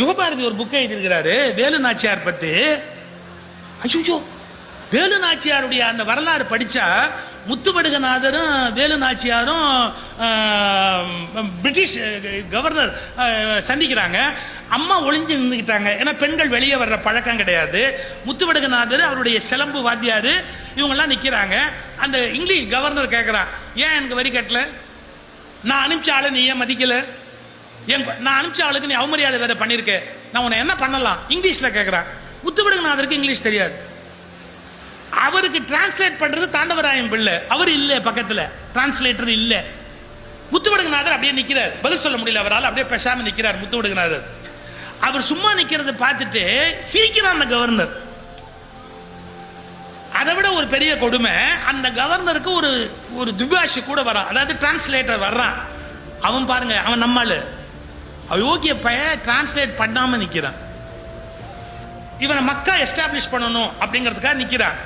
யுகபாரதி ஒரு புக்கை எழுதியிருக்கிறாரு வேலு நாச்சியார் பற்றி. அச்சோ, வேலு நாச்சியாருடைய அந்த வரலாறு படித்தா முத்துவடுகநாதரும் வேலு நாச்சியாரும் பிரிட்டிஷ் கவர்னர் சந்திக்கிறாங்க. அம்மா ஒளிஞ்சு நின்றுக்கிட்டாங்க, ஏன்னா பெண்கள் வெளியே வர்ற பழக்கம் கிடையாது. முத்துவடுகநாதர் அவருடைய சிலம்பு வாத்தியார் இவங்கெல்லாம் நிற்கிறாங்க. அந்த இங்கிலீஷ் கவர்னர் கேட்குறான், ஏன் எனக்கு வரி கட்டல? நான் அனுப்பிச்ச ஆளை நீ ஏன் மதிக்கல? நான் அனுப்பிச்ச ஆளுக்கு நீ அவமரியாதை வேற பண்ணியிருக்க, நான் உன்னை என்ன பண்ணலாம்? இங்கிலீஷில் கேட்குறான். முத்துவடுகநாதருக்கு இங்கிலீஷ் தெரியாது. அவருக்கு டிரான்ஸ்லேட் பண்றது தாண்டவராயன் பிள்ளை, அவர் இல்லை பக்கத்தில், டிரான்ஸ்லேட்டர் இல்லை. முத்துவடுகநாதர் அப்படியே நிற்கிறார், பதில் சொல்ல முடியல அவரால், அப்படியே பேசாம நிற்கிறார் முத்துவடுகநாதர். அவர் சும்மா நிற்கிறத பார்த்துட்டு சிரிக்கிறான் அந்த கவர்னர். அதை விட ஒரு பெரிய கொடுமை, அந்த கவர்னருக்கு ஒரு துபாஷி கூட வரான், அதாவது டிரான்ஸ்லேட்டர் வர்றான். அவன் பாருங்க, அவன் நம்மால் அயோக்கிய பையன் டிரான்ஸ்லேட் பண்ணாம நிற்கிறான். இவனை மக்கா எஸ்டாப்ளிஷ் பண்ணணும் அப்படிங்கிறதுக்காக நிற்கிறான்.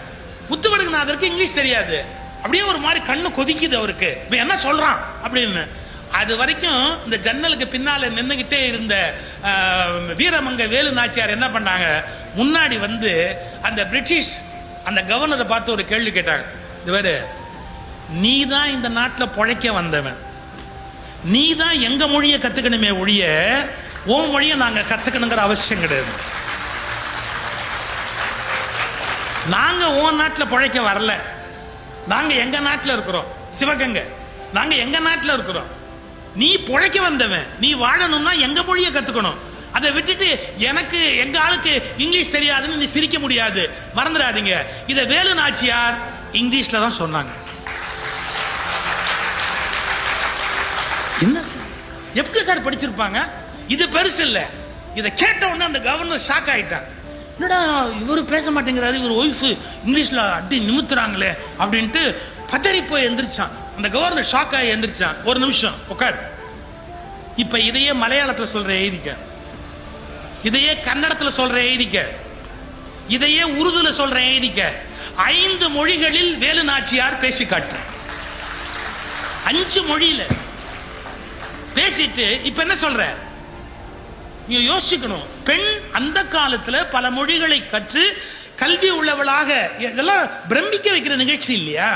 முத்துவடுகநாதருக்கு இங்கிலீஷ் தெரியாது, அப்படியே ஒரு மாதிரி கண்ணு கொதிக்குது அவருக்கு, இவன் என்ன சொல்றான் அப்படின்னு. அது வரைக்கும் இந்த ஜன்னலுக்கு பின்னால நின்றுகிட்டே இருந்த வீரமங்க வேலு நாச்சியார் என்ன பண்ணாங்க, முன்னாடி வந்து அந்த பிரிட்டிஷ் அந்த கவர்னரை பார்த்து ஒரு கேள்வி கேட்டாங்க. இதுவரை நீ தான் இந்த நாட்டில் பொழைக்க வந்தவன், நீ தான் எங்க மொழியை கத்துக்கணுமே ஒழிய உன் மொழியை நாங்க கத்துக்கணுங்கிற அவசியம் கிடையாது. நாங்க உன் நாட்டில் பொழைக்க வரல, நாங்க எங்க நாட்டில் இருக்கிறோம், சிவகங்கை நாங்க எங்க நாட்டில் இருக்கிறோம். நீ பொழைக்க வந்தவன், நீ வாழணும்னா எங்க மொழியை கத்துக்கணும். அதை விட்டுட்டு எனக்கு எங்க ஆளுக்கு இங்கிலீஷ் தெரியாதுன்னு நீ சிரிக்க முடியாது, மறந்துடாதீங்க. இதை வேலு நாச்சியார் இங்கிலீஷ்ல தான் சொன்னாங்க. என்ன சார், எப்படி சார் படிச்சிருப்பாங்க? இது பெருசு இல்லை. இதை கேட்ட உடனே அந்த கவர்னர் ஷாக் ஆயிட்டான். என்னடா இவரு பேச மாட்டேங்கிறாரு, இவர் ஒய்ஃபு இங்கிலீஷ்ல அடி நிமித்துறாங்களே அப்படின்ட்டு பதறி போய் எந்திரிச்சான். அந்த கவர்னர் ஷாக் ஆகி எந்திரிச்சான். ஒரு நிமிஷம் உட்கார், இப்ப இதையே மலையாளத்தில் சொல்ற எழுதிக்க, இதையே கன்னடத்தில் சொல்ற எழுதிக்க, இதையே உருதுல சொல்ற எழுதிக்க. 5 மொழிகளில் வேலு நாச்சியார் பேசி காட்டு, 5 மொழியில பேசிட்டு இப்ப என்ன சொல்ற? நீ யோசிக்கணும். பெண் அந்த காலத்துல பல மொழிகளை கற்று கல்வி உள்ளவளாக, இதெல்லாம் பிரமிக்க வைக்கிற நிகழ்ச்சி இல்லையா?